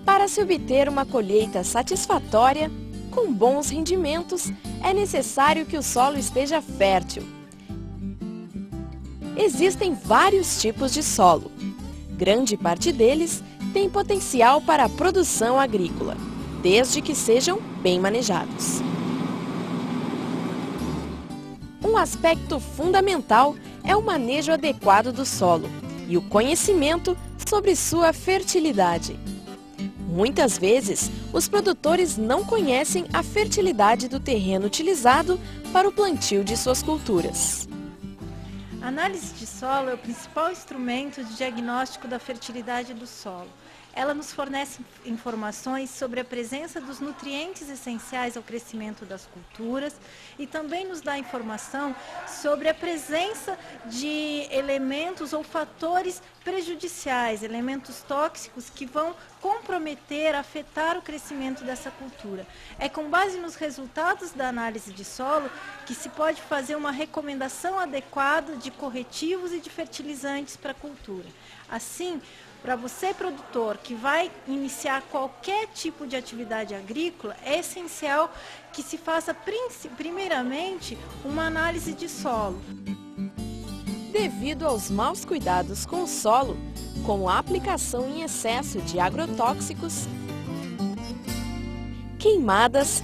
Para se obter uma colheita satisfatória, com bons rendimentos, é necessário que o solo esteja fértil. Existem vários tipos de solo. Grande parte deles tem potencial para a produção agrícola, desde que sejam bem manejados. Um aspecto fundamental é o manejo adequado do solo e o conhecimento sobre sua fertilidade. Muitas vezes, os produtores não conhecem a fertilidade do terreno utilizado para o plantio de suas culturas. A análise de solo é o principal instrumento de diagnóstico da fertilidade do solo. Ela nos fornece informações sobre a presença dos nutrientes essenciais ao crescimento das culturas e também nos dá informação sobre a presença de elementos ou fatores prejudiciais, elementos tóxicos que vão comprometer, afetar o crescimento dessa cultura. É com base nos resultados da análise de solo que se pode fazer uma recomendação adequada de corretivos e de fertilizantes para a cultura. Assim, para você, produtor, que vai iniciar qualquer tipo de atividade agrícola, é essencial que se faça primeiramente uma análise de solo. Devido aos maus cuidados com o solo, como a aplicação em excesso de agrotóxicos, queimadas,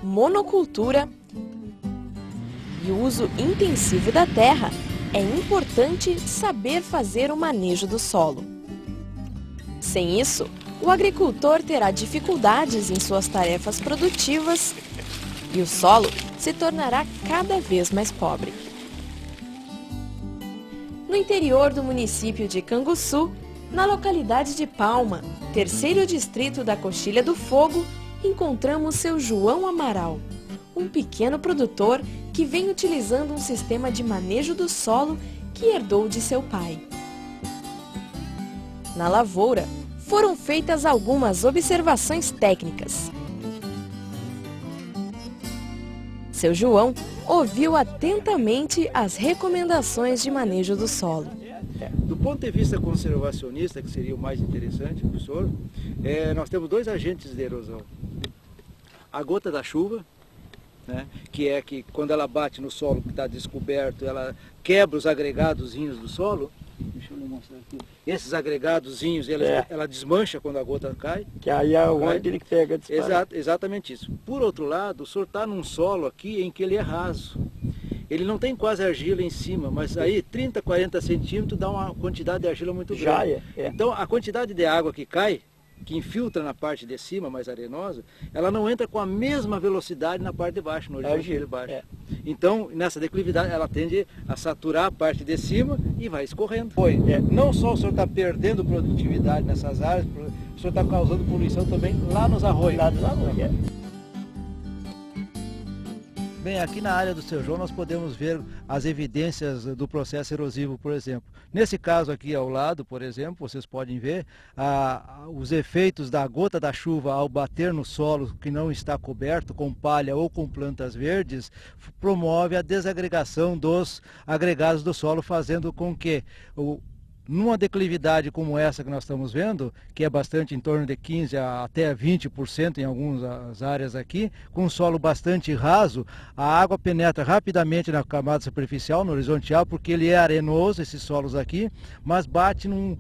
monocultura e o uso intensivo da terra, é importante saber fazer o manejo do solo. Sem isso, o agricultor terá dificuldades em suas tarefas produtivas e o solo se tornará cada vez mais pobre. No interior do município de Canguçu, na localidade de Palma, terceiro distrito da Coxilha do Fogo, encontramos seu João Amaral, um pequeno produtor que vem utilizando um sistema de manejo do solo que herdou de seu pai. Na lavoura, foram feitas algumas observações técnicas. Seu João ouviu atentamente as recomendações de manejo do solo. Do ponto de vista conservacionista, que seria o mais interessante, professor, nós temos dois agentes de erosão. A gota da chuva, né, que é que quando ela bate no solo que está descoberto, ela quebra os agregadozinhos do solo. Deixa eu lhe mostrar aqui. Esses agregadozinhos, ela desmancha quando a gota cai. Que aí é onde ele pega, dispara. Exatamente isso. Por outro lado, o senhor está num solo aqui em que ele é raso. Ele não tem quase argila em cima, mas aí 30, 40 centímetros dá uma quantidade de argila muito grande. Já é. Então a quantidade de água que cai, que infiltra na parte de cima, mais arenosa, ela não entra com a mesma velocidade na parte de baixo, no horizonte de baixo. Então, nessa declividade, ela tende a saturar a parte de cima e vai escorrendo. Não só o senhor está perdendo produtividade nessas áreas, o senhor está causando poluição também lá nos arroios. Lá nos arroios, Bem, aqui na área do seu João nós podemos ver as evidências do processo erosivo, por exemplo. Nesse caso aqui ao lado, por exemplo, vocês podem ver os efeitos da gota da chuva ao bater no solo que não está coberto com palha ou com plantas verdes, promove a desagregação dos agregados do solo, fazendo com que numa declividade como essa que nós estamos vendo, que é bastante em torno de 15% até 20% em algumas áreas aqui, com um solo bastante raso, a água penetra rapidamente na camada superficial, no horizontal, porque ele é arenoso, esses solos aqui, mas bate num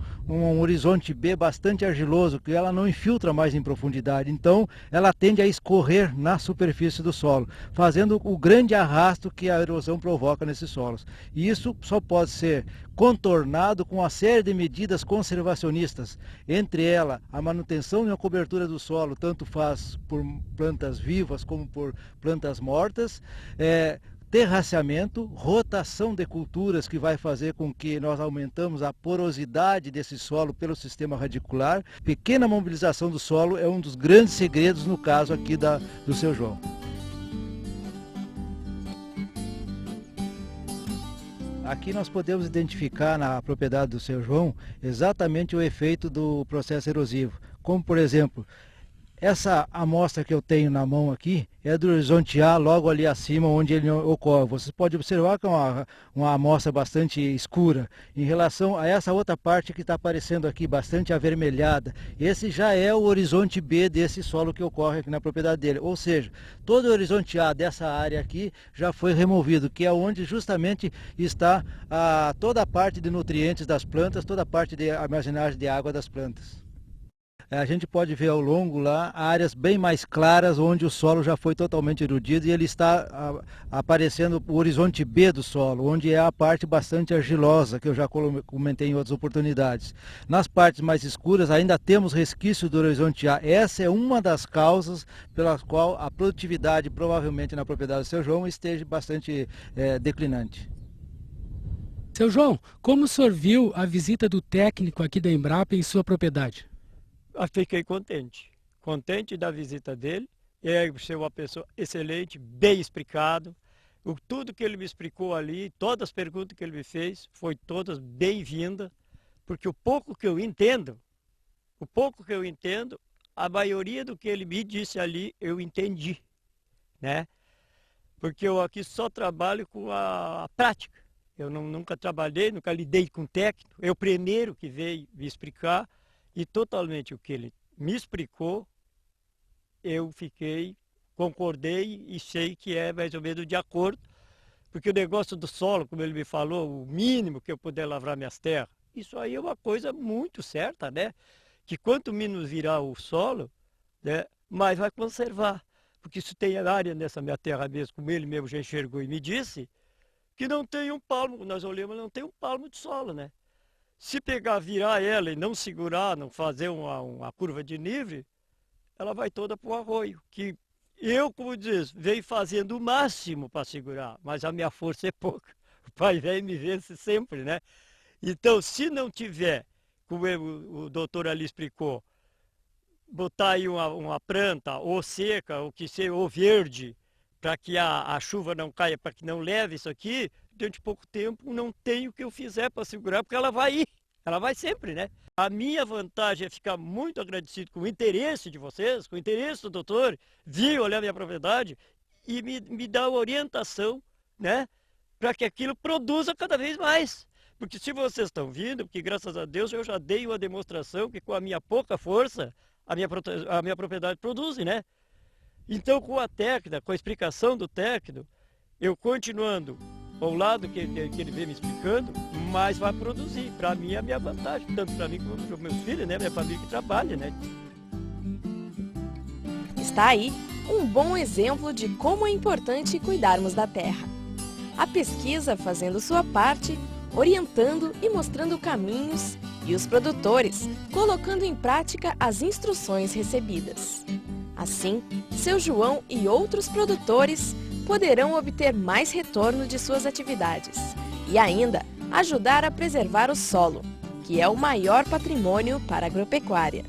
horizonte B bastante argiloso, que ela não infiltra mais em profundidade. Então, ela tende a escorrer na superfície do solo, fazendo o grande arrasto que a erosão provoca nesses solos. E isso só pode ser contornado com uma série de medidas conservacionistas, entre elas a manutenção e a cobertura do solo, tanto faz por plantas vivas como por plantas mortas, terraceamento, rotação de culturas que vai fazer com que nós aumentamos a porosidade desse solo pelo sistema radicular. Pequena mobilização do solo é um dos grandes segredos no caso aqui do seu João. Aqui nós podemos identificar na propriedade do seu João exatamente o efeito do processo erosivo. Como, por exemplo, Essa amostra que eu tenho na mão aqui é do horizonte A, logo ali acima onde ele ocorre. Você pode observar que é uma amostra bastante escura. Em relação a essa outra parte que está aparecendo aqui, bastante avermelhada, esse já é o horizonte B desse solo que ocorre aqui na propriedade dele. Ou seja, todo o horizonte A dessa área aqui já foi removido, que é onde justamente está toda a parte de nutrientes das plantas, toda a parte de armazenagem de água das plantas. A gente pode ver ao longo lá áreas bem mais claras onde o solo já foi totalmente erudido e ele está aparecendo o horizonte B do solo, onde é a parte bastante argilosa, que eu já comentei em outras oportunidades. Nas partes mais escuras ainda temos resquício do horizonte A. Essa é uma das causas pela qual a produtividade provavelmente na propriedade do seu João esteja bastante declinante. Seu João, como o senhor viu a visita do técnico aqui da Embrapa em sua propriedade? Fiquei contente da visita dele. Ele é uma pessoa excelente, bem explicado. Tudo que ele me explicou ali, todas as perguntas que ele me fez, foi todas bem-vindas, porque o pouco que eu entendo, a maioria do que ele me disse ali, eu entendi, né? Porque eu aqui só trabalho com a prática. Eu nunca trabalhei, nunca lidei com técnico. Eu primeiro que veio me explicar. E totalmente o que ele me explicou, eu concordei e sei que é mais ou menos de acordo, porque o negócio do solo, como ele me falou, o mínimo que eu puder lavrar minhas terras, isso aí é uma coisa muito certa, né? Que quanto menos virar o solo, né, mais vai conservar. Porque se tem área nessa minha terra mesmo, como ele mesmo já enxergou e me disse, que não tem um palmo, nós olhamos, não tem um palmo de solo, né? Se pegar, virar ela e não segurar, não fazer uma curva de nível, ela vai toda para o arroio. Que eu, como diz, venho fazendo o máximo para segurar, mas a minha força é pouca. O pai velho me vence sempre, né? Então, se não tiver, como o doutor ali explicou, botar aí uma planta ou seca, ou verde, para que a chuva não caia, para que não leve isso aqui, dentro de pouco tempo não tem o que eu fizer para segurar, porque ela vai ir. Ela vai sempre, né? A minha vantagem é ficar muito agradecido com o interesse de vocês, com o interesse do doutor, vir olhar minha propriedade e me dar orientação, né? Para que aquilo produza cada vez mais. Porque se vocês estão vindo, porque graças a Deus eu já dei uma demonstração que com a minha pouca força, a minha propriedade produz, né? Então, com a técnica, com a explicação do técnico, eu continuando ao lado que ele vem me explicando, mais vai produzir. Para mim é a minha vantagem, tanto para mim como para os meus filhos, né? Minha família que trabalha, né? Está aí um bom exemplo de como é importante cuidarmos da terra. A pesquisa fazendo sua parte, orientando e mostrando caminhos, e os produtores colocando em prática as instruções recebidas. Assim, seu João e outros produtores poderão obter mais retorno de suas atividades e ainda ajudar a preservar o solo, que é o maior patrimônio para a agropecuária.